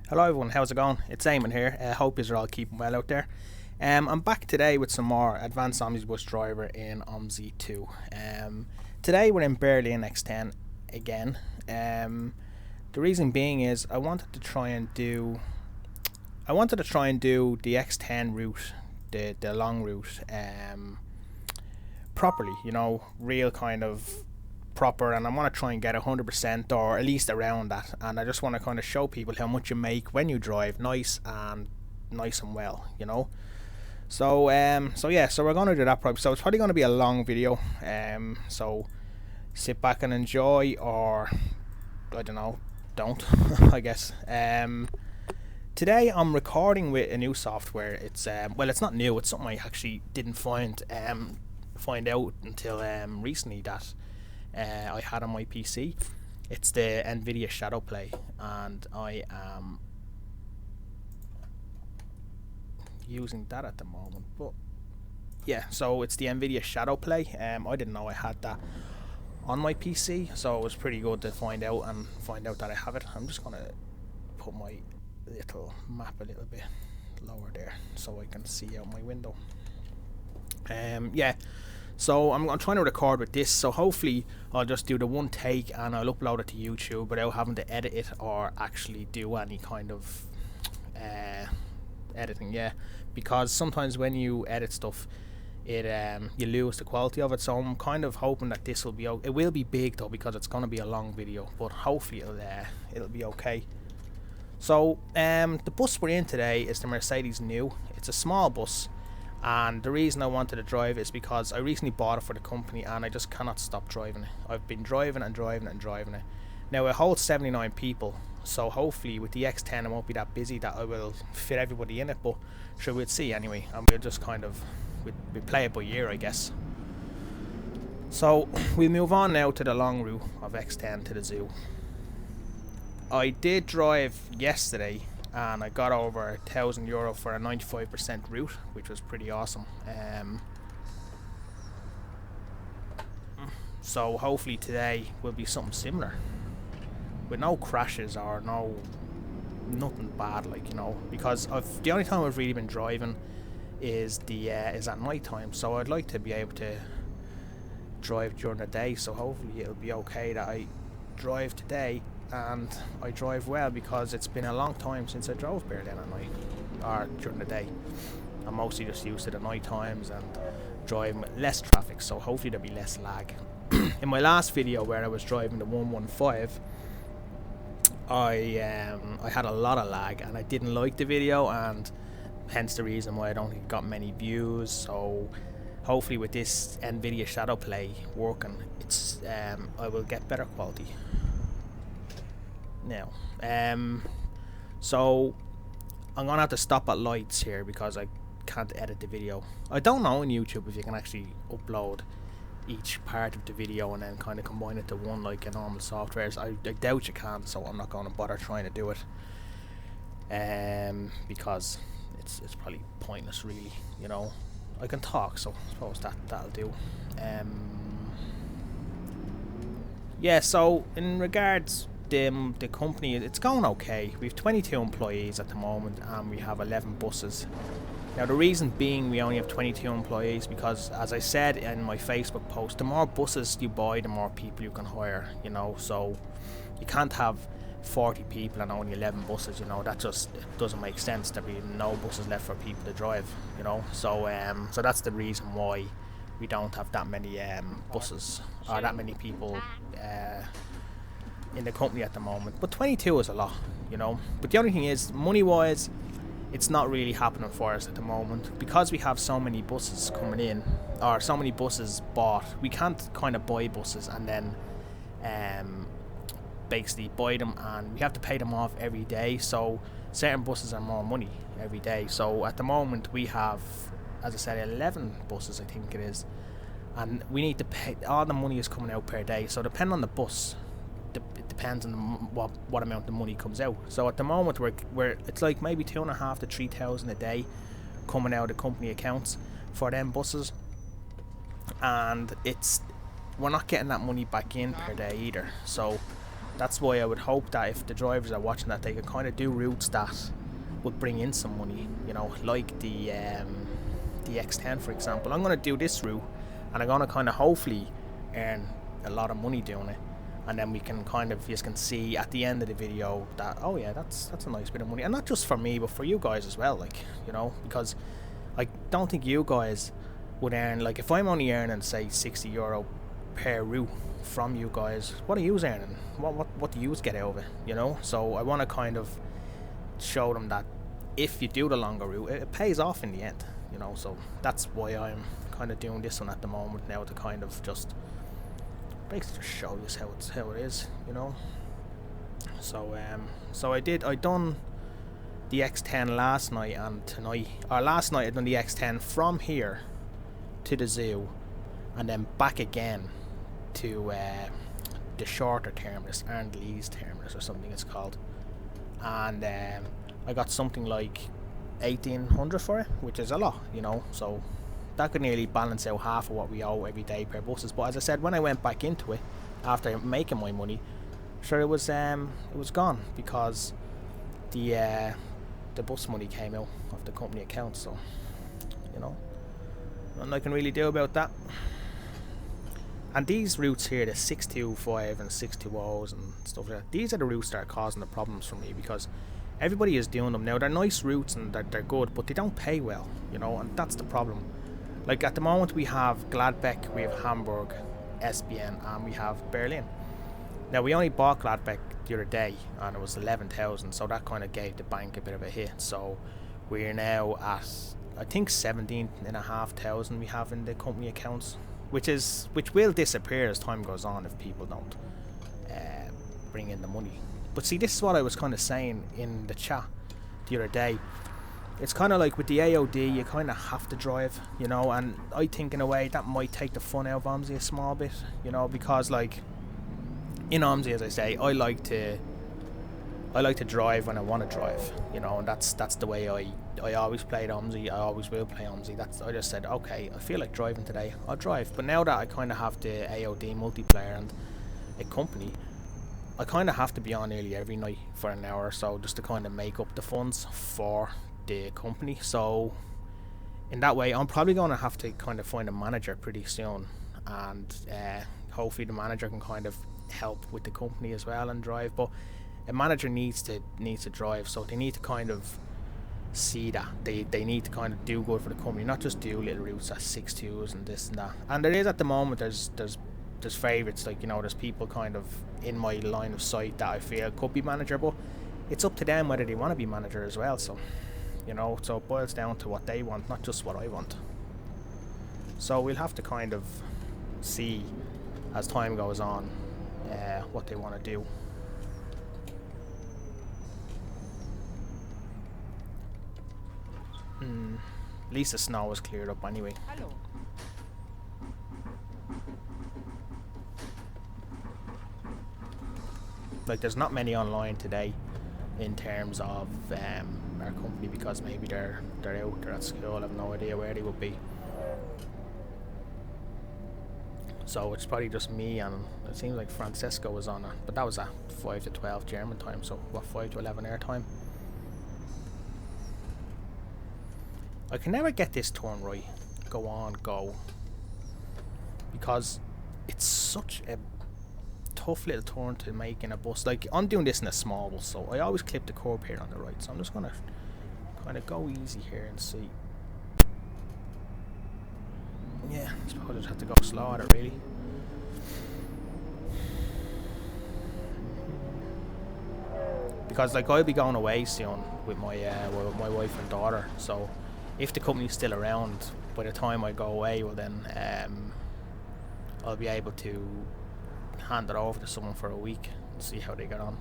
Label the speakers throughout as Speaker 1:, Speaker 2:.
Speaker 1: Hello everyone, how's it going? It's Eamon here. Hope you're all keeping well out there. I'm back today with some more advanced omnibus driver in Omsi 2. Today we're in Berlin X10 again. The reason being is I wanted to try and do the X10 route, the long route, properly. You know, real kind of proper, and I want to try and get 100% or at least around that, and I just want to kind of show people how much you make when you drive nice and well, you know. So so we're going to do that probably. So it's probably going to be a long video, so sit back and enjoy, or I don't know, don't I guess. Today I'm recording with a new software. It's well, it's not new, it's something I actually didn't find out until recently that I had on my PC. It's the NVIDIA Shadowplay, and I am using that at the moment. But yeah, so it's the NVIDIA Shadowplay. I didn't know I had that on my PC, so it was pretty good to find out that I have it. I'm just gonna put my little map a little bit lower there so I can see out my window. Yeah. So I'm trying to record with this, so hopefully I'll just do the one take and I'll upload it to YouTube without having to edit it or actually do any kind of editing. Yeah, because sometimes when you edit stuff, it you lose the quality of it. So I'm kind of hoping that this will be it will be big though, because it's going to be a long video, but hopefully it'll be okay. So the bus we're in today is the Mercedes New. It's a small bus. And the reason I wanted to drive is because I recently bought it for the company and I just cannot stop driving it. I've been driving and driving and driving it. Now it holds 79 people, so hopefully with the X10 it won't be that busy that I will fit everybody in it, but sure, we'll see anyway, and we'll just kind of we play it by ear, I guess. So we'll move on now to the long route of X10 to the zoo. I did drive yesterday and I got over €1,000 for a 95% route, which was pretty awesome. So hopefully today will be something similar, with no crashes or nothing bad, like, you know, because the only time I've really been driving is at night time. So I'd like to be able to drive during the day. So hopefully it'll be okay that I drive today. And I drive well, because it's been a long time since I drove Berlin at night or during the day. I'm mostly just used to the night times and driving with less traffic, so hopefully there'll be less lag. In my last video where I was driving the 115, I had a lot of lag and I didn't like the video, and hence the reason why I don't think it got many views. So hopefully with this NVIDIA Shadowplay working, it's I will get better quality. Now, so I'm gonna have to stop at lights here because I can't edit the video. I don't know on YouTube if you can actually upload each part of the video and then kind of combine it to one like a normal software. I doubt you can, so I'm not going to bother trying to do it, because it's probably pointless, really. You know, I can talk, so I suppose that'll do. Yeah, so in regards the company, it's going okay. We've 22 employees at the moment and we have 11 buses. Now the reason being we only have 22 employees because, as I said in my Facebook post, the more buses you buy, the more people you can hire, you know. So you can't have 40 people and only 11 buses, you know. That just doesn't make sense. There'll be no buses left for people to drive, you know. So so that's the reason why we don't have that many buses or that many people in the company at the moment. But 22 is a lot, you know. But the only thing is, money wise, it's not really happening for us at the moment, because we have so many buses coming in, or so many buses bought. We can't kind of buy buses and then basically buy them and we have to pay them off every day. So certain buses are more money every day. So at the moment we have, as I said, 11 buses, I think it is, and we need to pay. All the money is coming out per day, so depending on the bus, it depends on what amount of money comes out. So at the moment we're it's like maybe 2,500 to 3,000 a day coming out of the company accounts for them buses, and we're not getting that money back in per day either. So that's why I would hope that if the drivers are watching that, they could kind of do routes that would bring in some money, you know, like the X10 for example. I'm going to do this route and I'm going to kind of hopefully earn a lot of money doing it, and then we can kind of, you can see at the end of the video that, oh yeah, that's a nice bit of money, and not just for me but for you guys as well, like, you know, because I don't think you guys would earn, like if I'm only earning say €60 per route from you guys, what are you earning? What do you get out of it, you know? So I want to kind of show them that if you do the longer route, it pays off in the end, you know. So that's why I'm kind of doing this one at the moment now, to kind of just basically just show you how it is, you know. So I done the X10 last night and tonight, or last night I done the X10 from here to the zoo and then back again to the shorter terminus, Lee's terminus or something it's called, and I got something like 1,800 for it, which is a lot, you know. So that could nearly balance out half of what we owe every day per buses. But as I said, when I went back into it after making my money, sure, it was gone, because the bus money came out of the company account. So, you know, nothing I can really do about that. And these routes here, the 625 and 620s and stuff like that, these are the routes that are causing the problems for me, because everybody is doing them now. They're nice routes and they're good, but they don't pay well, you know, and that's the problem. Like at the moment we have Gladbeck, we have Hamburg, SBN, and we have Berlin. Now we only bought Gladbeck the other day and it was 11,000, so that kind of gave the bank a bit of a hit. So we're now at, I think, 17,500 we have in the company accounts, which will disappear as time goes on if people don't bring in the money. But see, this is what I was kind of saying in the chat the other day. It's kind of like with the AOD, you kind of have to drive, you know, and I think in a way that might take the fun out of Omsi a small bit, you know, because like in Omsi, as I say, I like to drive when I want to drive, you know, and that's the way I always played Omsi. I always will play Omsi. I just said, okay, I feel like driving today, I'll drive. But now that I kind of have the AOD multiplayer and a company, I kind of have to be on nearly every night for an hour or so, just to kind of make up the funds for the company. So in that way, I'm probably going to have to kind of find a manager pretty soon, and hopefully the manager can kind of help with the company as well and drive. But a manager needs to drive, so they need to kind of see that they need to kind of do good for the company, not just do little routes at 6.2s and this and that. And there is, at the moment, there's favourites, like, you know, there's people kind of in my line of sight that I feel could be manager, but it's up to them whether they want to be manager as well. So, you know, so it boils down to what they want, not just what I want. So we'll have to kind of see as time goes on what they want to do. At least the snow was cleared up anyway.
Speaker 2: Hello.
Speaker 1: Like, there's not many online today in terms of our company, because maybe they're out, they're at school. I have no idea where they would be. So it's probably just me, and it seems like Francesco was on it, but that was at 5 to 12 German time, so what, 5 to 11 air time. I can never get this turn right. Go on, go. Because it's such a tough little turn to make in a bus. Like, I'm doing this in a small bus, so I always clip the curb here on the right. So I'm just gonna kind of go easy here and see. Yeah, I suppose I just have to go slow at it, really. Because, like, I'll be going away soon with my wife and daughter, so if the company's still around by the time I go away, well then I'll be able to hand it over to someone for a week and see how they get on.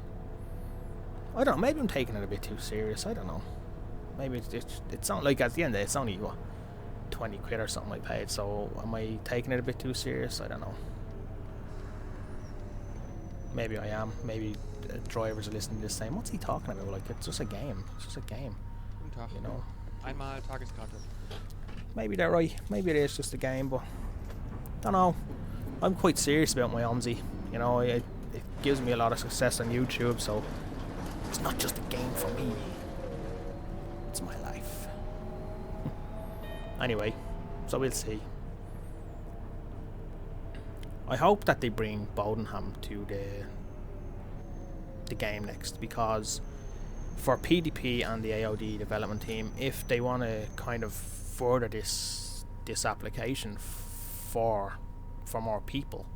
Speaker 1: I don't know, maybe I'm taking it a bit too serious, I don't know. Maybe it's not, like, at the end of it, it's only, what, 20 quid or something I paid, so am I taking it a bit too serious? I don't know. Maybe I am. Maybe drivers are listening to this saying, what's he talking about? Like, it's just a game. It's just a game. You know?
Speaker 2: Einmal Tageskarte.
Speaker 1: Maybe they're right. Maybe it is just a game, but don't know. I'm quite serious about my Omsi. You know, it gives me a lot of success on YouTube, so it's not just a game for me, it's my life. Anyway, so we'll see. I hope that they bring Bodenham to the game next, because for PDP and the AOD development team, if they want to kind of further this application for more people,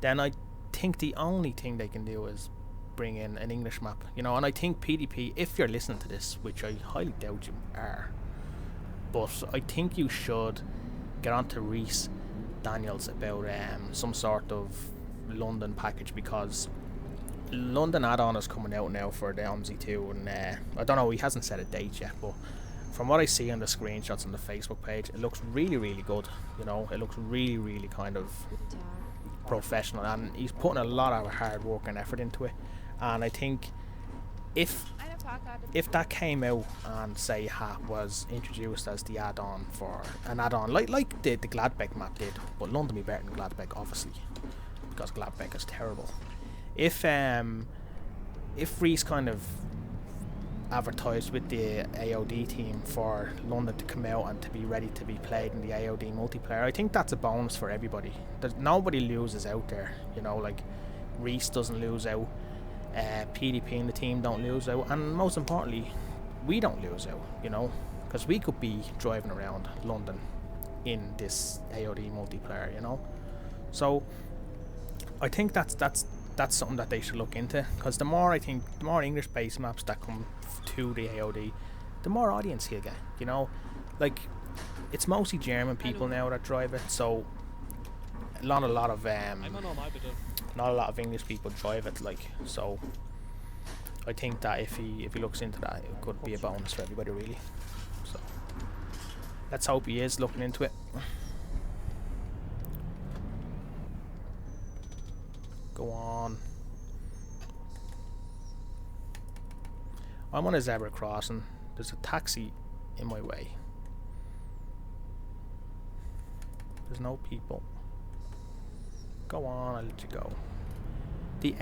Speaker 1: then I think the only thing they can do is bring in an English map, you know. And I think PDP, if you're listening to this, which I highly doubt you are, but I think you should get on to Reese Daniels about some sort of London package, because London add-on is coming out now for the Omsi 2, and I don't know, he hasn't set a date yet, but from what I see on the screenshots on the Facebook page, it looks really, really good, you know. It looks really, really kind of professional, and he's putting a lot of hard work and effort into it. And I think if that came out and say was introduced as the add-on for an add-on like the Gladbeck map did, but London be better than Gladbeck obviously, because Gladbeck is terrible. If Reese kind of advertised with the AOD team for London to come out and to be ready to be played in the AOD multiplayer, I think that's a bonus for everybody. Nobody loses out there, you know. Like, Reese doesn't lose out, PDP and the team don't lose out, and most importantly, we don't lose out, you know, because we could be driving around London in this AOD multiplayer, you know. So I think that's something that they should look into, because the more English based maps that come to the AOD, the more audience he'll get, you know. Like, it's mostly German people now that drive it, so not a lot of English people drive it, like. So I think that if he looks into that, it could be a bonus for everybody, really. So let's hope he is looking into it. Go on. I'm on a zebra crossing. There's a taxi in my way. There's no people. Go on, I'll let you go. The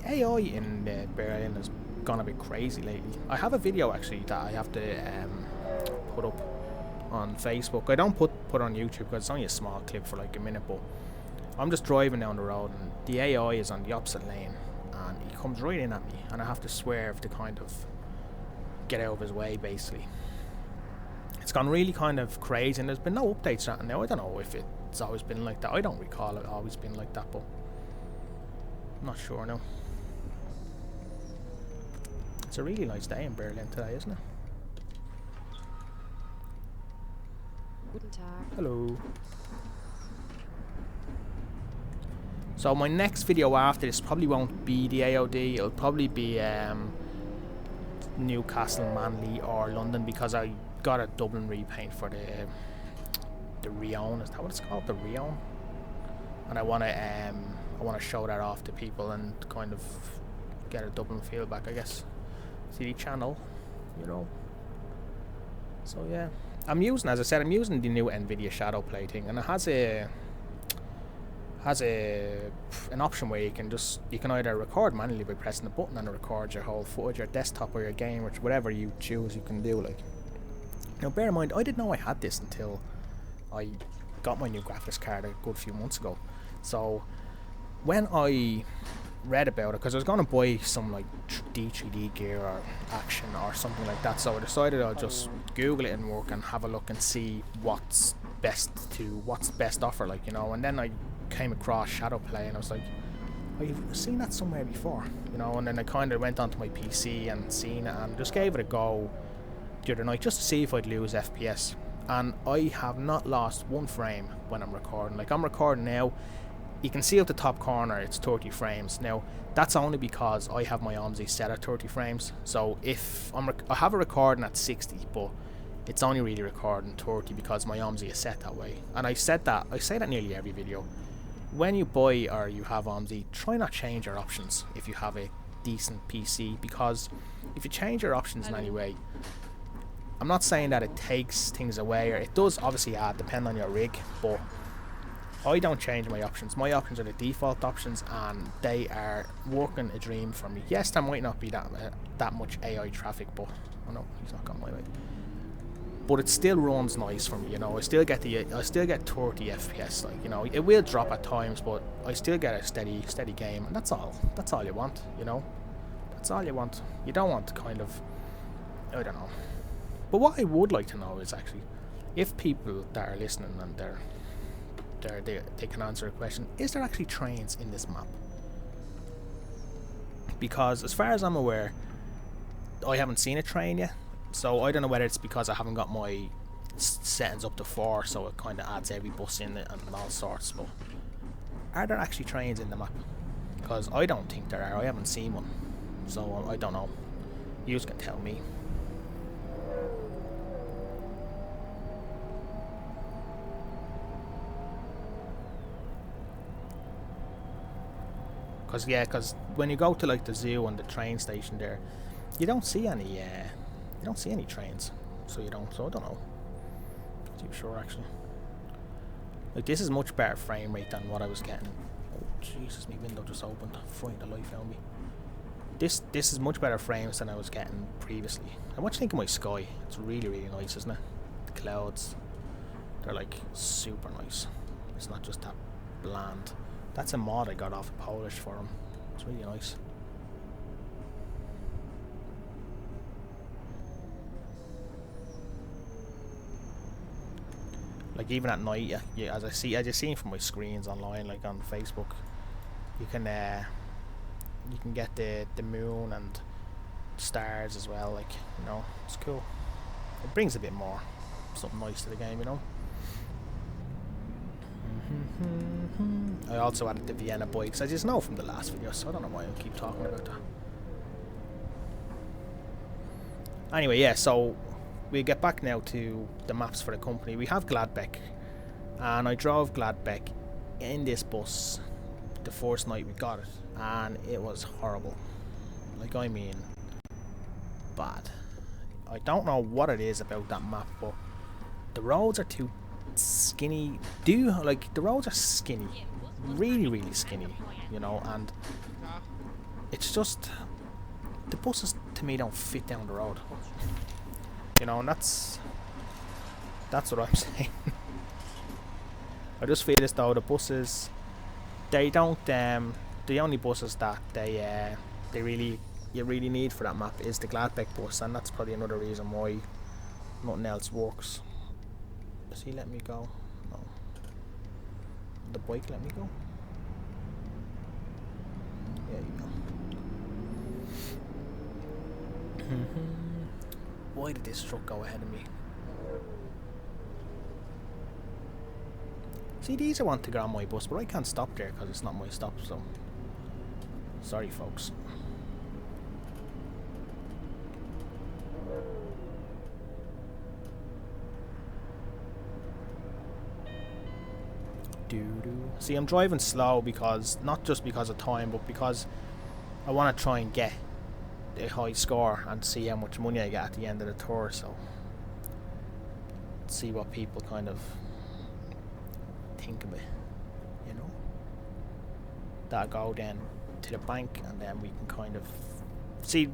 Speaker 1: AI in Berlin has gone a bit crazy lately. I have a video actually that I have to put up on Facebook. I don't put it on YouTube because it's only a small clip for like a minute, but I'm just driving down the road and the AI is on the opposite lane and he comes right in at me and I have to swerve to kind of get out of his way, basically. It's gone really kind of crazy, and there's been no updates on it now. I don't know if it's always been like that. I don't recall it always been like that, but I'm not sure now. It's a really nice day in Berlin today, isn't it?
Speaker 2: Guten Tag.
Speaker 1: Hello. So my next video after this probably won't be the AOD. It'll probably be Newcastle, Manly or London, because I got a Dublin repaint for the Rion. Is that what it's called? The Rion? And I wanna show that off to people and kind of get a Dublin feel back, I guess. See the channel, you know. So yeah, I'm using, as I said, I'm using the new NVIDIA Shadow Play thing, and it has an option where you can either record manually by pressing the button and it records your whole footage, your desktop or your game, or whatever you choose you can do. Like, now bear in mind, I didn't know I had this until I got my new graphics card a good few months ago. So when I read about it, because I was going to buy some like D3D gear or Action or something like that, so I decided I'll just Google it in work and have a look and see what's best offer, like, you know. And then I came across Shadow Play and I was like, I've seen that somewhere before, you know. And then I kind of went onto my PC and seen it and just gave it a go the other night just to see if I'd lose FPS, and I have not lost one frame when I'm recording. Like, I'm recording now, you can see at the top corner it's 30 frames. Now that's only because I have my Omsi set at 30 frames, so if I have a recording at 60, but it's only really recording 30 because my Omsi is set that way. And I say that nearly every video. When you buy or you have Omsi, try not change your options if you have a decent PC, because if you change your options in any way, I'm not saying that it takes things away, or it does obviously add, depend on your rig, but I don't change my options. My options are the default options, and they are working a dream for me. Yes, there might not be that much AI traffic, but oh no, he's not going my way. But it still runs nice for me, you know. I still get 30 FPS, like, you know. It will drop at times, but I still get a steady game, and that's all. That's all you want, you know. That's all you want. You don't want to kind of, I don't know. But what I would like to know is actually, if people that are listening and they can answer a question, is there actually trains in this map? Because as far as I'm aware, I haven't seen a train yet, so I don't know whether it's because I haven't got my settings up to 4, so it kind of adds every bus in it and all sorts. But are there actually trains in the map? Because I don't think there are. I haven't seen one, so I don't know. You can tell me. Because when you go to like the zoo and the train station there, you don't see any trains. So I don't know. Not too sure actually. Like, this is much better frame rate than what I was getting. Oh Jesus, my window just opened. Frightened the life out of me. This is much better frames than I was getting previously. And what do you think of my sky? It's really nice, isn't it? The clouds, they're like super nice. It's not just that bland. That's a mod I got off of Polish for him. It's really nice. Like, even at night, yeah, as you seen from my screens online, like on Facebook, you can get the moon and stars as well. Like, you know, it's cool. It brings a bit more something nice to the game, you know. I also added the Vienna bikes. I just know from the last video, so I don't know why I keep talking about that. Anyway, yeah, so we get back now to the maps for the company. We have Gladbeck, and I drove Gladbeck in this bus the first night we got it, and it was horrible. Like, I mean, bad. I don't know what it is about that map, but the roads are too skinny. The roads are skinny, really skinny, you know, and it's just, the buses to me don't fit down the road, you know, and that's what I'm saying. I just feel as though the buses, they don't, the only buses that you really need for that map is the Gladbeck bus, and that's probably another reason why nothing else works. Does he let me go? No. The bike let me go? There you go. Why did this truck go ahead of me? See, these I want to get on my bus, but I can't stop there because it's not my stop, so sorry folks. See, I'm driving slow because, not just because of time, but because I want to try and get a high score and see how much money I get at the end of the tour, so see what people kind of think of it, you know. That'll go then to the bank, and then we can kind of see,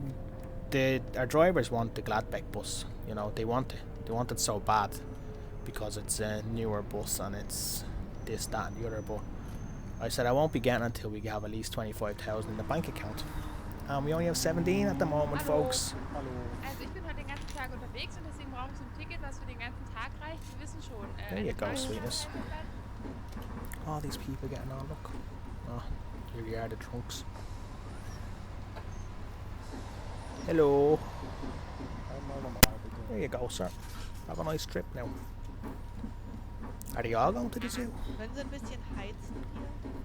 Speaker 1: our drivers want the Gladbeck bus, you know, they want it so bad because it's a newer bus and it's this, that and the other, but I said I won't be getting until we have at least 25,000 in the bank account, and we only have 17 at the moment. Hallo. Folks. Hallo.
Speaker 2: Also ich bin heute den ganzen Tag unterwegs und deswegen brauche ich so ein Ticket, was für den ganzen Tag reicht. Sie wissen schon.
Speaker 1: There you go, sweetness. All these people getting on, look. Oh, here you are, the trunks. Hello. There you go, sir. Have a nice trip now. Are they all going to the zoo?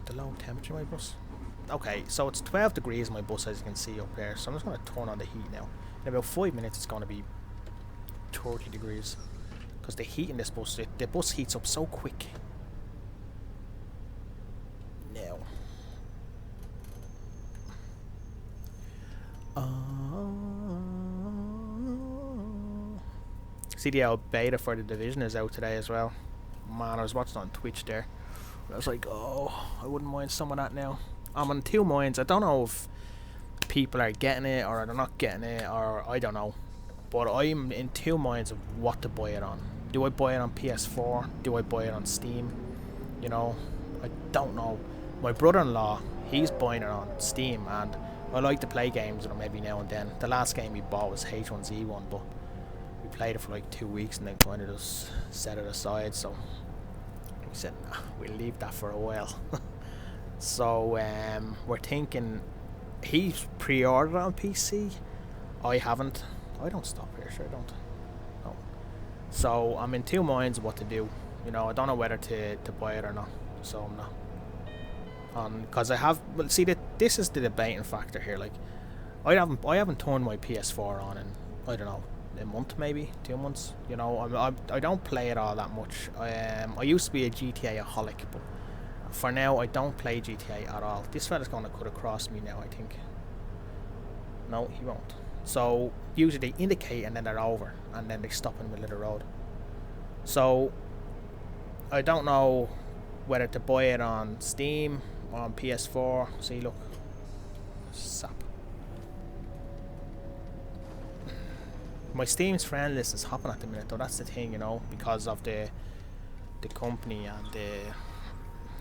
Speaker 1: The low temperature my bus. Okay, so it's 12 degrees in my bus, as you can see up there, so I'm just going to turn on the heat now. In about 5 minutes it's going to be 30 degrees. Because the heat in this bus, the bus heats up so quick. Now. See, the beta for the Division is out today as well. Man, I was watching on Twitch there. I was like, oh, I wouldn't mind some of that now. I'm on two minds. I don't know if people are getting it or they're not getting it, or I don't know. But I'm in two minds of what to buy it on. Do I buy it on PS4? Do I buy it on Steam? You know, I don't know. My brother-in-law, he's buying it on Steam, and I like to play games with him every now and then. The last game he bought was H1Z1, but we played it for like 2 weeks and then kind of just set it aside. So we said, nah, we'll leave that for a while. So we're thinking, he's pre-ordered on PC. I haven't. I don't stop here, sure I don't. No. So I'm in two minds of what to do. You know, I don't know whether to buy it or not. So I'm not. Because I have, well, see, this is the debating factor here. Like, I haven't turned my PS4 on in, I don't know, a month, maybe 2 months. You know, I don't play it all that much. I used to be a GTA-aholic, but for now I don't play GTA at all. This fella's gonna cut across me now, I think. No, he won't. So usually they indicate and then they're over, and then they stop in the middle of the road. So I don't know whether to buy it on Steam or on PS4. See, look, sap. My Steam's friend list is hopping at the minute, though. That's the thing, you know, because of the company and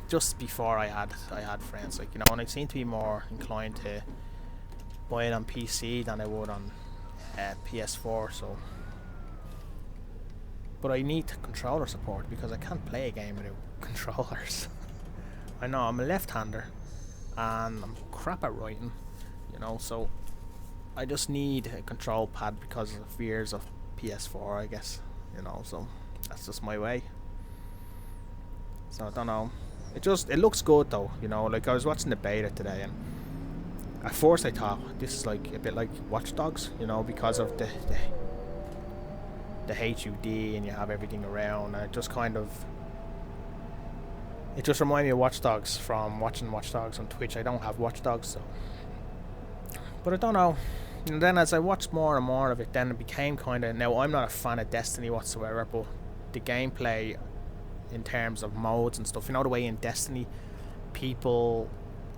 Speaker 1: just before I had friends, like, you know, and I seem to be more inclined to buy it on PC than I would on PS4. So, but I need controller support because I can't play a game without controllers. I know I'm a left-hander and I'm crap at writing, you know, so I just need a control pad because of the fears of PS4, I guess, you know, so that's just my way. So I don't know. It looks good though, you know, like I was watching the beta today, and at first I thought this is like a bit like Watch Dogs, you know, because of the HUD and you have everything around, and it just reminded me of Watch Dogs from watching Watch Dogs on Twitch. I don't have Watch Dogs, so, but I don't know. And then as I watched more and more of it, then it became kind of, now I'm not a fan of Destiny whatsoever, but the gameplay in terms of modes and stuff, you know, the way in Destiny people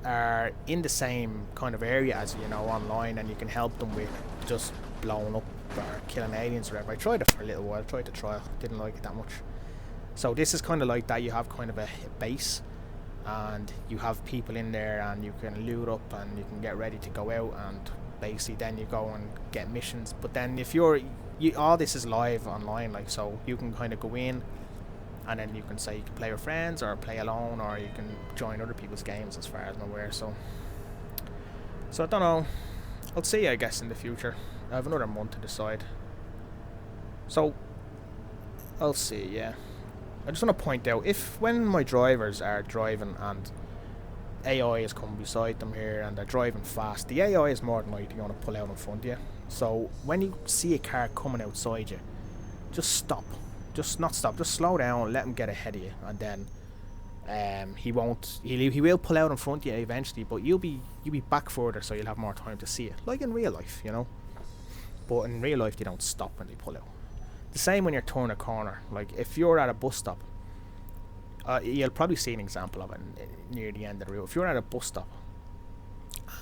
Speaker 1: are in the same kind of area as you, know, online, and you can help them with just blowing up or killing aliens or whatever. I tried it for a little while, tried to trial, didn't like it that much. So this is kind of like that. You have kind of a base and you have people in there, and you can loot up and you can get ready to go out, and basically then you go and get missions. But then if all this is live online, like, so you can kind of go in and then you can say you can play with friends or play alone, or you can join other people's games, as far as I'm aware. So I don't know. I'll see, I guess, in the future. I have another month to decide. So I'll see, yeah. I just want to point out, when my drivers are driving and AI is coming beside them here and they're driving fast, the AI is more than likely going to pull out in front of you. So when you see a car coming outside you, just stop. Just not stop, just slow down, let him get ahead of you, and then he will pull out in front of you eventually, but you'll be back further, so you'll have more time to see it, like in real life, you know. But in real life they don't stop when they pull out. The same when you're turning a corner. Like if you're at a bus stop, you'll probably see an example of it near the end of the road. If you're at a bus stop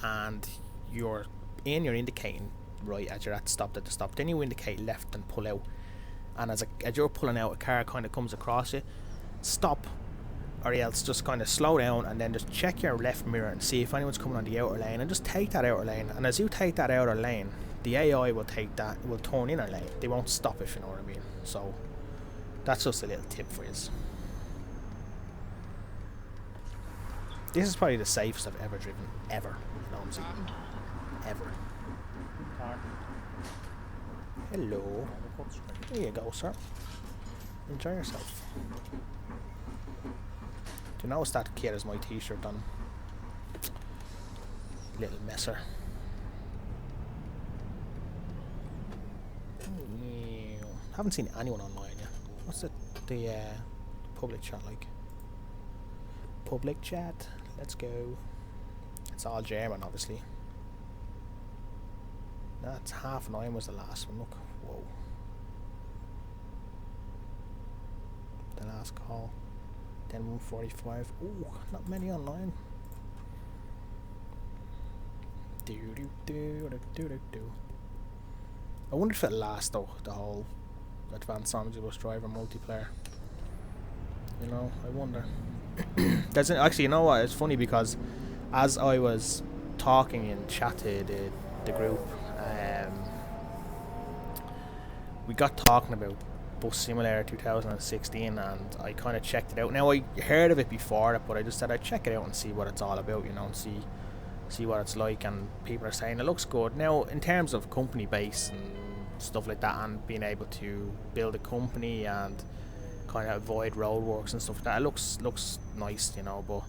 Speaker 1: and you're indicating right as you're stopped at the stop, then you indicate left and pull out. And as you're pulling out, a car kind of comes across you, stop, or else just kind of slow down, and then just check your left mirror and see if anyone's coming on the outer lane, and just take that outer lane. And as you take that outer lane, the AI will turn inner lane. They won't stop, if you know what I mean. So that's just a little tip for you. This is probably the safest I've ever driven, ever, in Omsi. Ever. Hello. There you go, sir. Enjoy yourself. Do you notice that kid has my t-shirt on? Little messer. Haven't seen anyone online yet. What's the public chat like? Public chat. Let's go. It's all German, obviously. That's 9:30 was the last one. Look. Whoa. The last call. Then 145. Ooh, not many online. I wonder if it lasts though, the whole Advanced Omnibus Driver multiplayer. You know, I wonder. Actually, you know what? It's funny because as I was talking in chat to the group, we got talking about Bus Simulator 2016, and I kind of checked it out. Now, I heard of it before it, but I just said I'd check it out and see what it's all about, you know, and see what it's like. And people are saying it looks good. Now, in terms of company base and stuff like that, and being able to build a company and kind of avoid roadworks and stuff like that, it looks nice, you know. But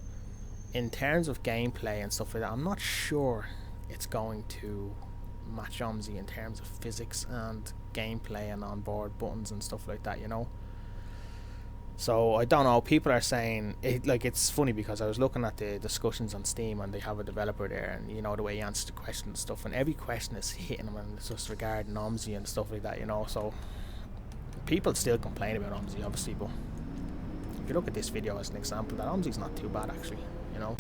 Speaker 1: in terms of gameplay and stuff like that, I'm not sure it's going to match Omsi in terms of physics and gameplay and onboard buttons and stuff like that, you know. So I don't know. People are saying it, like, it's funny because I was looking at the discussions on Steam and they have a developer there, and you know the way he answers the question and stuff, and every question is hitting him, and it's just regarding Omsi and stuff like that, you know. So people still complain about Omsi, obviously, but if you look at this video as an example, that Omsi's not too bad actually, you know.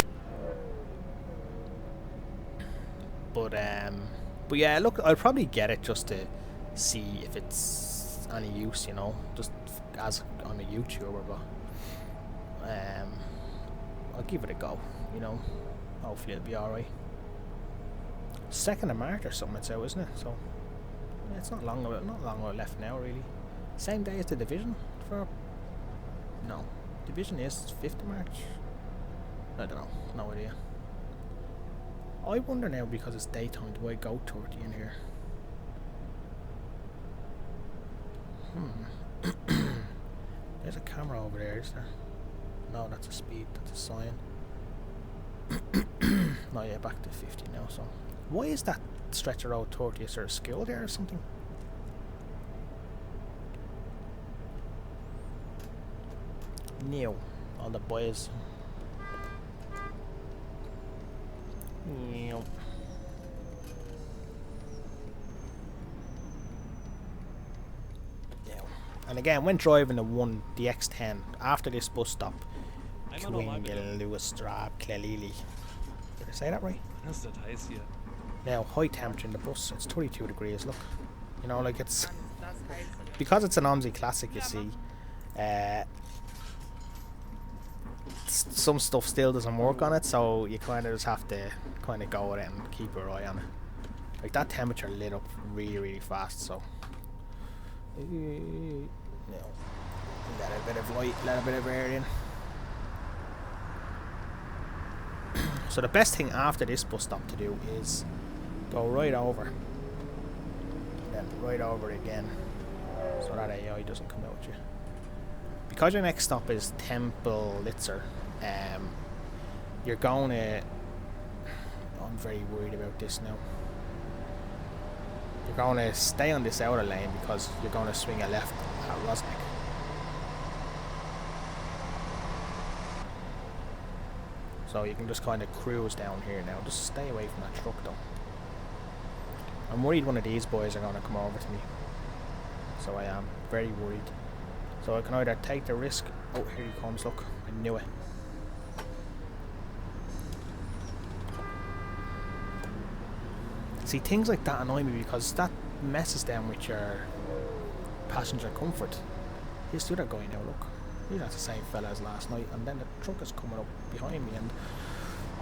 Speaker 1: But yeah, look, I'll probably get it just to see if it's any use, you know, just as I'm a YouTuber. But I'll give it a go, you know. Hopefully it'll be alright. 2nd of March or something it's out, isn't it? So yeah, it's not long left now, really. Same day as the Division for... No, Division is 5th of March. I don't know, no idea. I wonder now, because it's daytime, do I go 30 in here? There's a camera over there, is there? No, that's a speed, that's a sign. No, yeah, back to 50 now, so... Why is that stretch of road 30? Is there a school there or something? New. All the boys. New. And again, when driving the X10 after this bus stop, Twingle, Lewis, Strab, Clelili. Did I say that right?
Speaker 3: That's the ice here.
Speaker 1: Now, high temperature in the bus, it's 32 degrees, look. You know, like it's... Because it's an Omsi Classic, you see, some stuff still doesn't work on it, so you kind of just have to kind of go with it and keep your eye on it. Like, that temperature lit up really, really fast, so... Now, let a bit of light, let a bit of air in. So the best thing after this bus stop to do is go right over, then right over again, so that AI doesn't come out with you. Because your next stop is Temple Litzer, you're going to... I'm very worried about this now. You're going to stay on this outer lane because you're going to swing a left at Rosnick. So you can just kind of cruise down here now. Just stay away from that truck though. I'm worried one of these boys are going to come over to me. So I am very worried. So I can either take the risk... Oh, here he comes, look. I knew it. See, things like that annoy me because that messes them with your passenger comfort. Here's the other guy now, look. He's not the same fella as last night, and then the truck is coming up behind me and...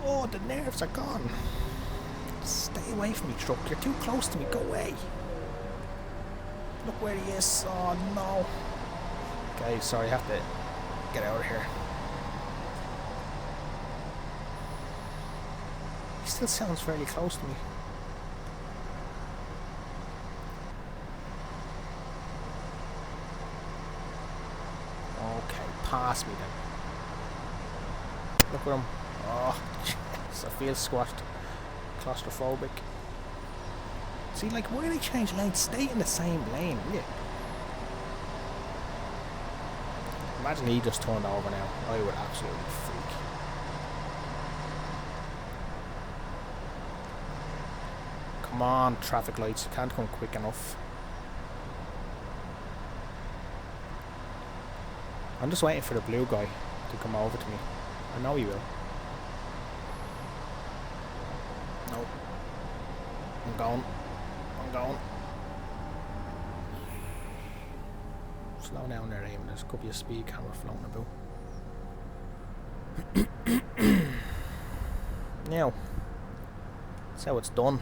Speaker 1: Oh, the nerves are gone. Stay away from me, truck. You're too close to me. Go away. Look where he is. Oh, no. Okay, sorry, I have to get out of here. He still sounds fairly close to me. Pass me then. Look at him. Oh, jeez, I feel squashed. Claustrophobic. See, like, why do they change lanes? Stay in the same lane, will you? Imagine he just turned over now. I would absolutely freak. Come on, traffic lights. You can't come quick enough. I'm just waiting for the blue guy. to come over to me. I know he will. No. I'm going. I'm going. Slow down there, Eamon. There's a couple of speed camera floating about. Now, that's how it's done.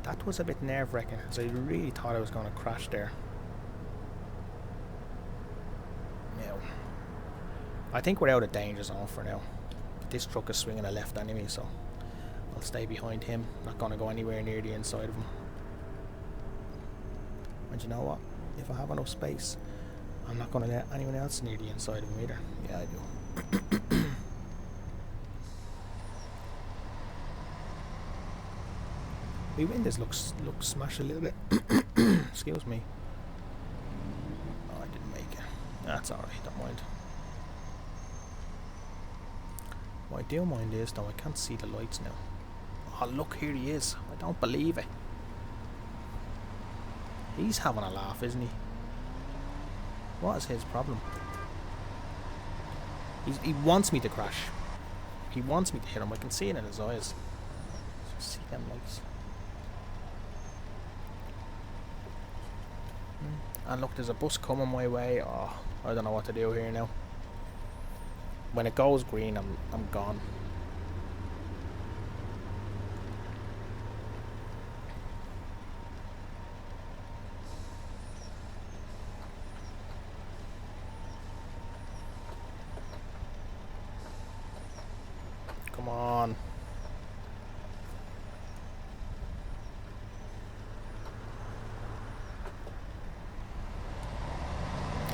Speaker 1: That was a bit nerve-wracking, because I really thought I was going to crash there. Now, I think we're out of danger zone for now. This truck is swinging a left anyway, so I'll stay behind him. Not going to go anywhere near the inside of him. And you know what? If I have enough space, I'm not going to let anyone else near the inside of him either. Yeah, I do. My windows looks smashed a little bit. Excuse me. Oh, I didn't make it. That's alright, don't mind. What I do mind is, though, I can't see the lights now. Oh, look, here he is. I don't believe it. He's having a laugh, isn't he? What is his problem? He wants me to crash. He wants me to hit him. I can see it in his eyes. Just see them lights. And look, there's a bus coming my way. Oh, I don't know what to do here now. When it goes green, I'm gone. Come on.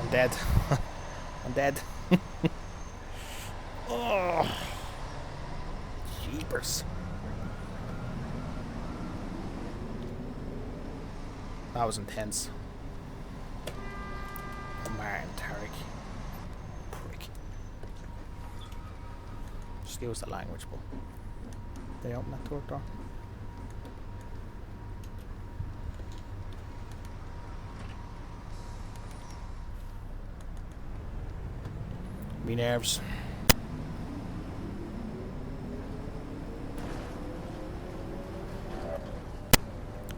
Speaker 1: I'm dead. I'm dead. Oh, jeepers. That was intense. Martin Tarek. Prick. Excuse the language, but they open that door. Me nerves.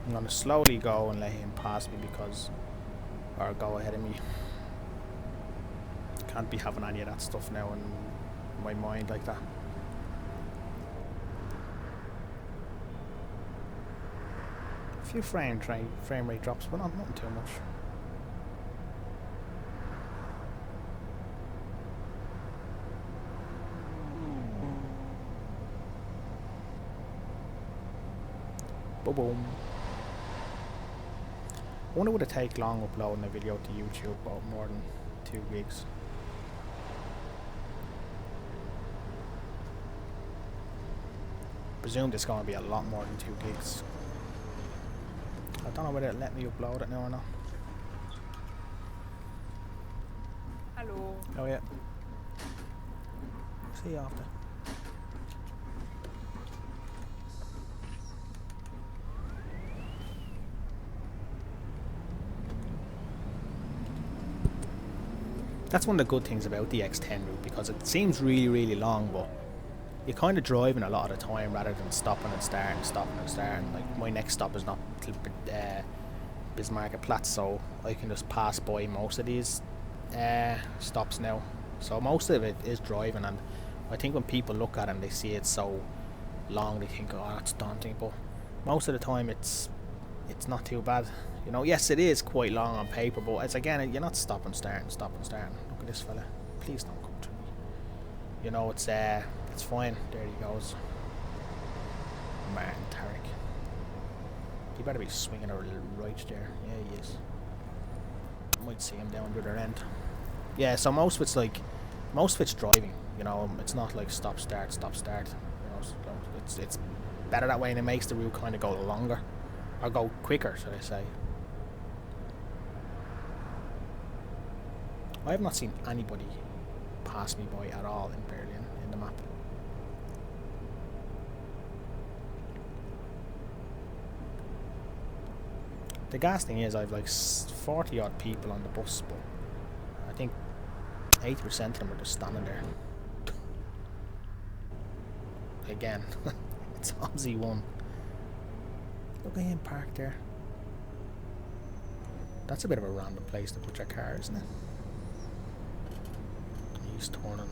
Speaker 1: I'm gonna slowly go and let him pass me because, or go ahead of me. Can't be having any of that stuff now in my mind like that. A few frame rate drops, but not nothing too much. Boom. I wonder would it take long uploading a video to YouTube, about more than 2 gigs. Presume it's going to be a lot more than 2 gigs. I don't know whether it'll let me upload it now or not.
Speaker 2: Hallo.
Speaker 1: Oh yeah. See you after. That's one of the good things about the X10 route, because it seems really, really long, but you're kind of driving a lot of the time rather than stopping and starting, stopping and starting. Like, my next stop is not till Bismarck Platz, so I can just pass by most of these stops now. So most of it is driving, and I think when people look at it and they see it so long, they think, oh, that's daunting, but most of the time it's not too bad. You know, yes, it is quite long on paper, but it's, again, you're not stopping, starting. Look at this fella. Please don't come to me. You know, it's fine. There he goes. Man, Tarek. He better be swinging a little right there. Yeah, he is. I might see him down the other end. Yeah, so most of it's driving. You know, it's not like stop, start. You know, so it's better that way, and it makes the route kind of go longer. Or go quicker, should I say. I have not seen anybody pass me by at all in Berlin in the map. The gas thing is I've like 40 odd people on the bus, but I think 80% of them are just standing there. Again, it's Omsi 1. Look at him parked there. That's a bit of a random place to put your car, isn't it? He's turning.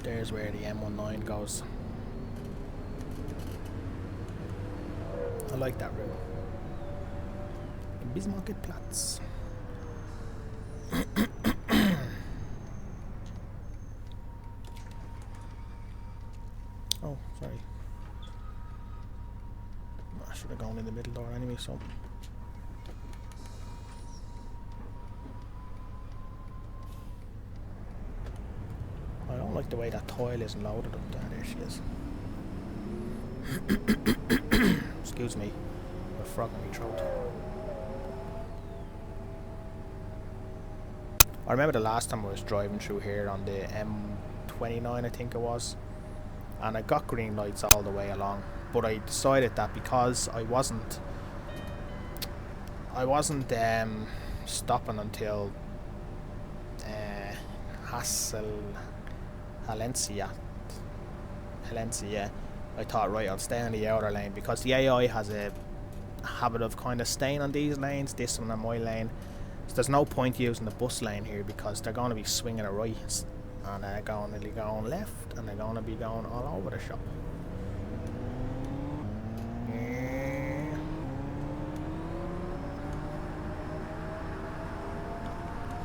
Speaker 1: There's where the M19 goes. I like that route. Bismarckplatz. Oh, sorry. I should have gone in the middle door anyway, so. I don't like the way that tile isn't loaded up there. There she is. Excuse me. A frog in my throat. I remember the last time I was driving through here on the M29, I think it was, and I got green lights all the way along, but I decided that because I wasn't stopping until Hertzallee, I thought, right, I'll stay on the outer lane, because the AI has a habit of kind of staying on these lanes, this one and my lane. So there's no point using the bus lane here, because they're going to be swinging a right, and they're going to be going left, and they're going to be going all over the shop. Yeah.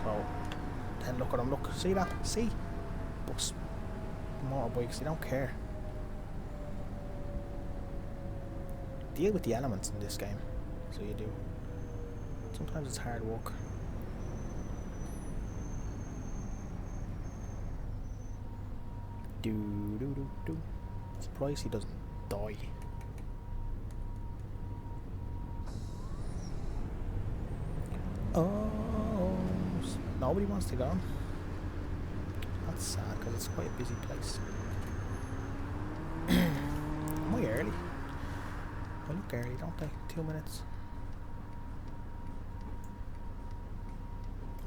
Speaker 1: So then look at them, look, see that? See? Bus, motorbikes, they don't care. Deal with the elements in this game, so you do. Sometimes it's hard work. Do. Surprised he doesn't die. Oh, nobody wants to go on. That's sad, because it's quite a busy place. Am I early? I look early, don't I? 2 minutes.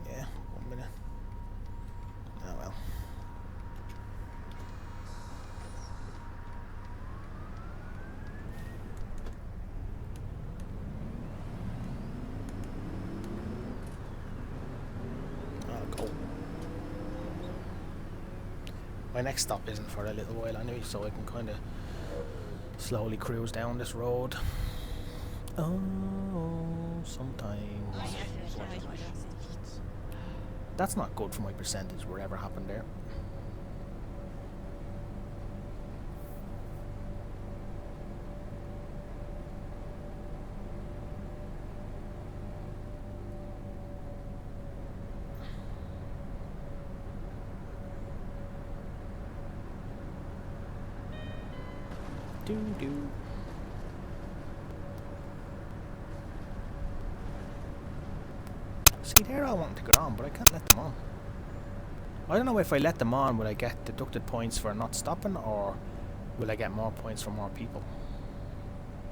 Speaker 1: Yeah, 1 minute. Oh well. I'll go. My next stop isn't for a little while anyway, so I can kind of slowly cruise down this road. Oh, sometimes. That's not good for my percentage, whatever happened there. Do. See, they're all wanting to get on, but I can't let them on. I don't know if I let them on, will I get deducted points for not stopping, or will I get more points for more people?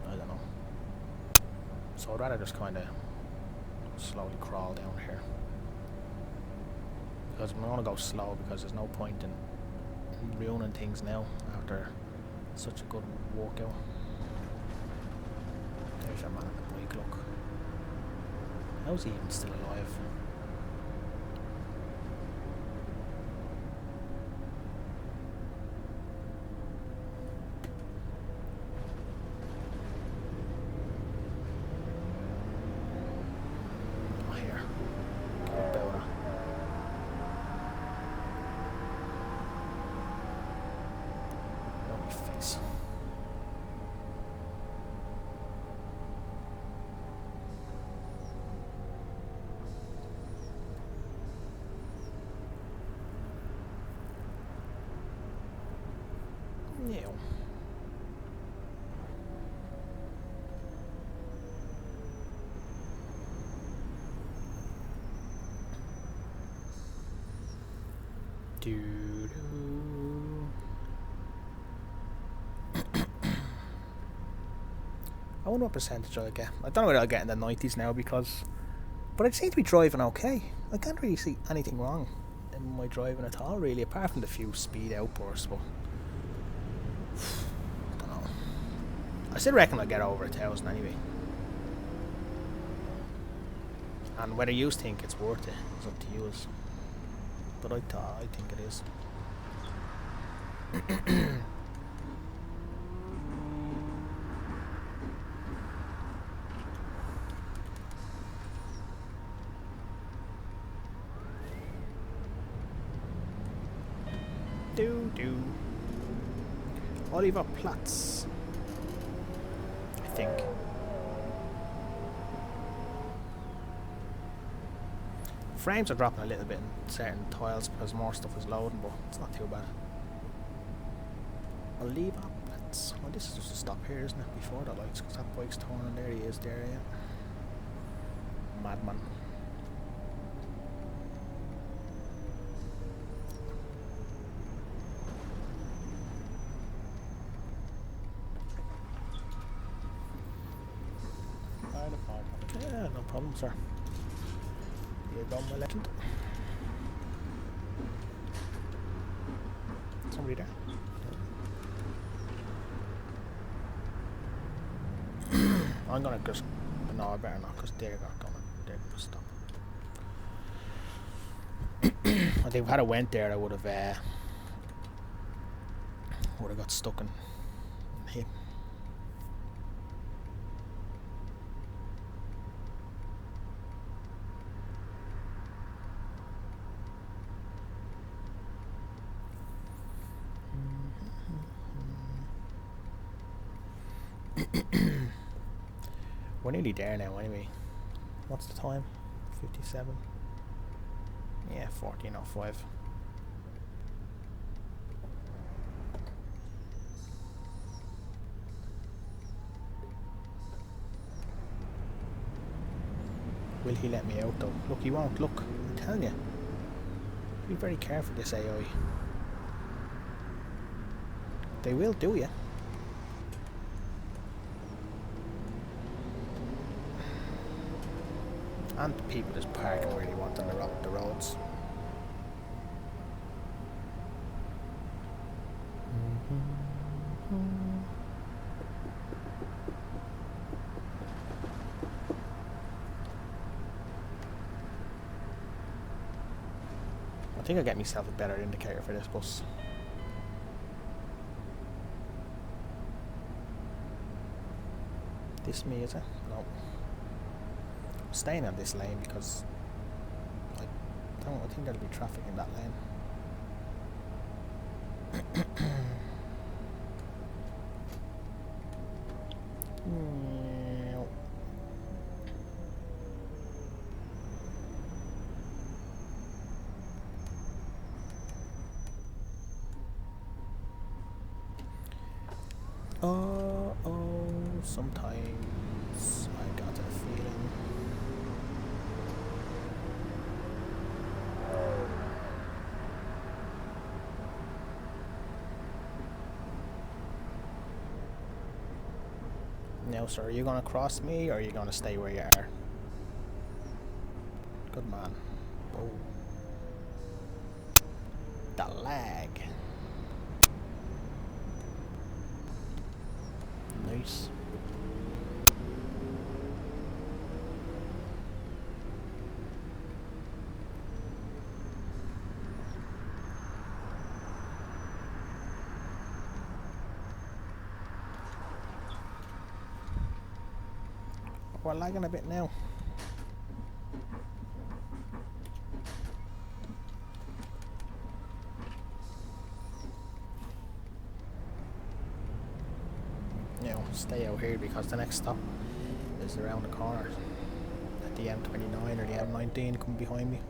Speaker 1: I don't know. So I'd rather just kind of slowly crawl down here. Because I'm going to go slow, because there's no point in ruining things now after such a good walkout. There's your man on the bike, look. How's he even still alive? Oh, here. Get up out of. Lovely face. Yeah. Do I wonder what percentage I'll get. I don't know whether I'll get in the 90s now because... But I seem to be driving okay. I can't really see anything wrong in my driving at all, really, apart from the few speed outbursts, but... I don't know. I still reckon I'll get over 1,000 anyway. And whether you think it's worth it is up to you. But I think it is. Do. Oliver Platz. I think. Frames are dropping a little bit in certain tiles because more stuff is loading, but it's not too bad. Oliver Platz. Well, this is just a stop here, isn't it? Before the lights, because that bike's turning. There he is, there, yeah. Madman. Yeah, no problem, sir. You're done, my legend. Somebody there? I'm gonna just... No, I better not, because they're gonna stop. I think if I had went there, I would have got stuck in him. We're nearly there now anyway. What's the time? 57? Yeah, 14:05. Will he let me out though? Look, he won't. Look, I'm telling you. Be very careful, this AI. They will do you. And people just parking where they want on the roads. I think I'll get myself a better indicator for this bus. This me, is it? No. Staying on this lane because I think there'll be traffic in that lane. Sometimes I got a feeling. Now, sir, are you going to cross me or are you going to stay where you are? Good man. Oh. The lag. Nice. We're lagging a bit now. Now, stay out here because the next stop is around the corner. At the M29 or the M19 coming behind me.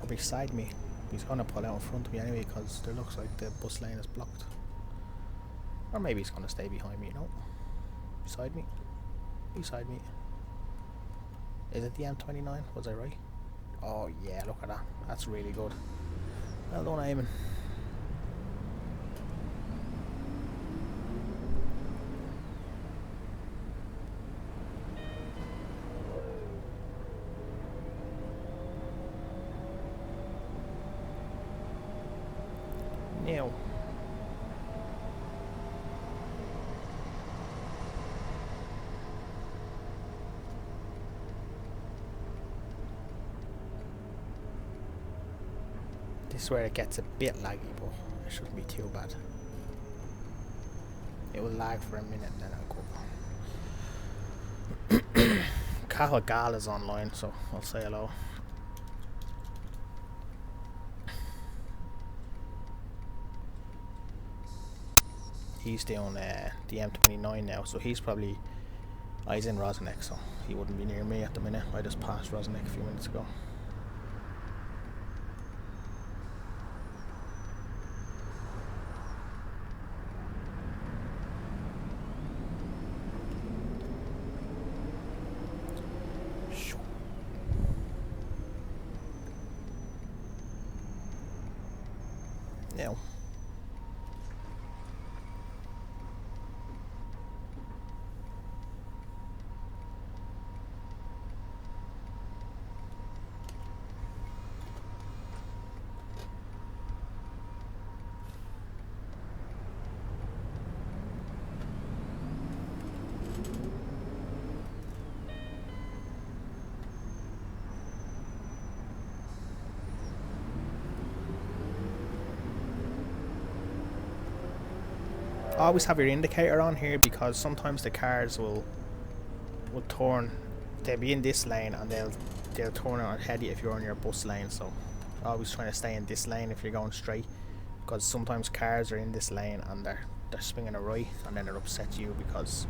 Speaker 1: Or beside me. He's gonna pull out in front of me anyway because there looks like the bus lane is blocked. Or maybe he's gonna stay behind me, no? Beside me. Beside me. Is it the M29? Was I right? Oh yeah, look at that. That's really good. Well done, Eamon. Now. This is where it gets a bit laggy, but it shouldn't be too bad. It will lag for a minute and then it'll go. Cathal Gal is online, so I'll say hello. He's doing the M29 now, so he's probably... he's in Roseneck, so he wouldn't be near me at the minute. I just passed Roseneck a few minutes ago. Now. Always have your indicator on here because sometimes the cars will turn. They'll be in this lane and they'll turn on head you if you're on your bus lane. So always trying to stay in this lane if you're going straight, because sometimes cars are in this lane and they're swinging a right and then it upsets you because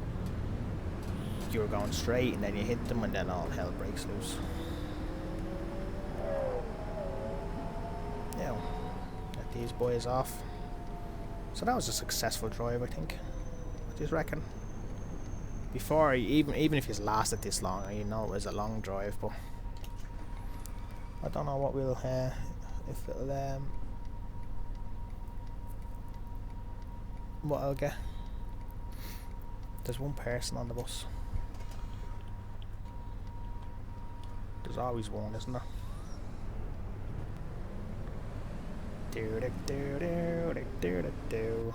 Speaker 1: you're going straight and then you hit them and then all hell breaks loose. Now let these boys off. So that was a successful drive, I think. What do you reckon? Before, even if it's lasted this long, you know it was a long drive, but I don't know what we'll if it'll what I'll get. There's one person on the bus. There's always one, isn't there? Do do do do do do do.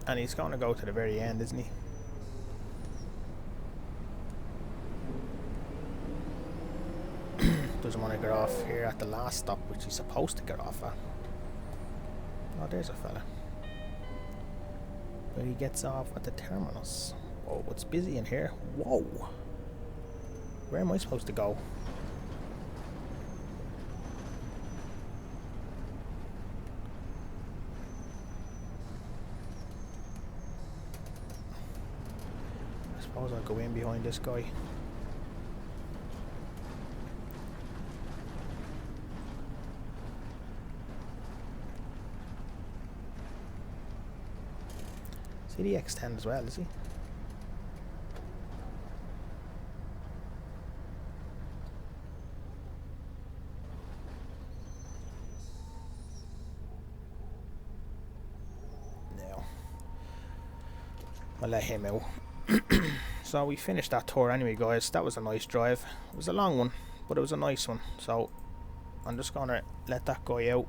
Speaker 1: And he's going to go to the very end, isn't he? Doesn't want to get off here at the last stop, which he's supposed to get off at. Oh, there's a fella. But he gets off at the terminus. Oh, it's busy in here. Whoa! Where am I supposed to go? I suppose I'll go in behind this guy. Is he the X10 as well, is he? No. I'll let him out. So we finished that tour anyway, guys. That was a nice drive. It was a long one, but it was a nice one. So I'm just gonna let that guy out.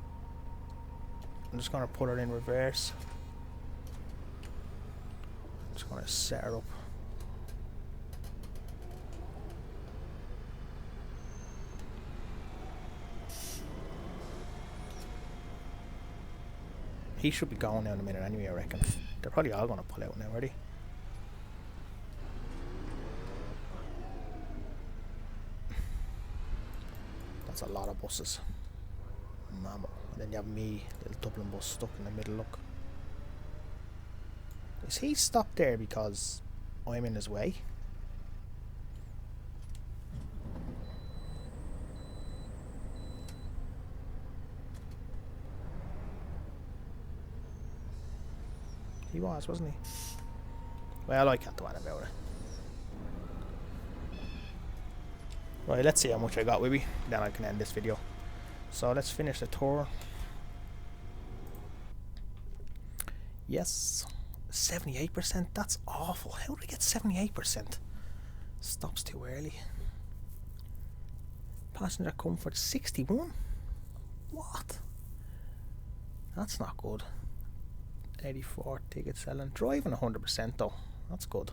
Speaker 1: I'm just gonna put her in reverse. Just gonna set her up. He should be going now in a minute anyway, I reckon. They're probably all gonna pull out now, are they? That's a lot of buses. Mammo. And then you have me, little Dublin bus stuck in the middle, look. Is he stopped there because I'm in his way? He was, wasn't he? Well, I can't do anything about it. Right, let's see how much I got, maybe. Then I can end this video. So let's finish the tour. Yes. 78%? That's awful. How did I get 78%? Stops too early. Passenger comfort 61? What? That's not good. 84 ticket selling. Driving 100% though. That's good.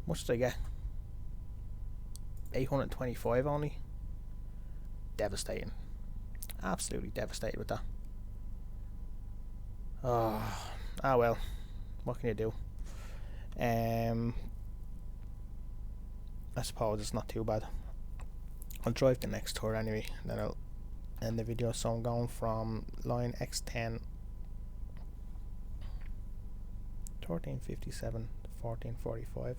Speaker 1: Much did I get? 825 only. Devastating. Absolutely devastated with that. Oh, well. What can you do? I suppose it's not too bad. I'll drive the next tour anyway, then I'll end the video. So I'm going from line X10 1357 to 1445.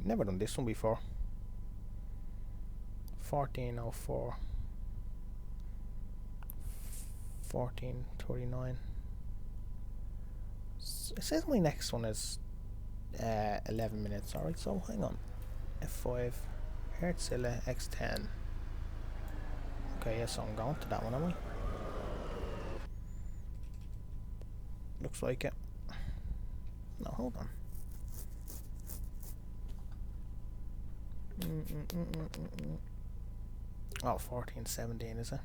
Speaker 1: Never done this one before. 1404 1439. It says my next one is 11 minutes. Alright, so hang on. F5 Hertzallee X10. Okay, yes, I'm going to that one, am I? Looks like it. No, hold on. Oh, 1417 is it?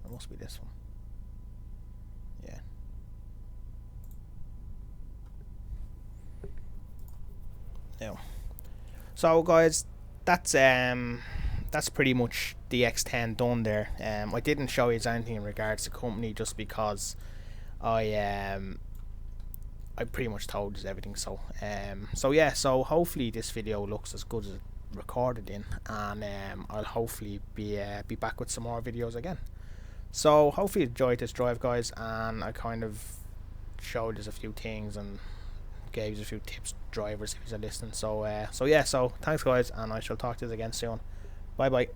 Speaker 1: It must be this one. Yeah. No. So guys, that's pretty much the X10 done there. I didn't show you anything in regards to company just because I pretty much told you everything. So yeah, so hopefully this video looks as good as it recorded in, and I'll hopefully be back with some more videos again. So hopefully you enjoyed this drive, guys, and I kind of showed you a few things and gave you a few tips, drivers, if you're listening. So yeah, so thanks guys, and I shall talk to you again soon. Bye bye.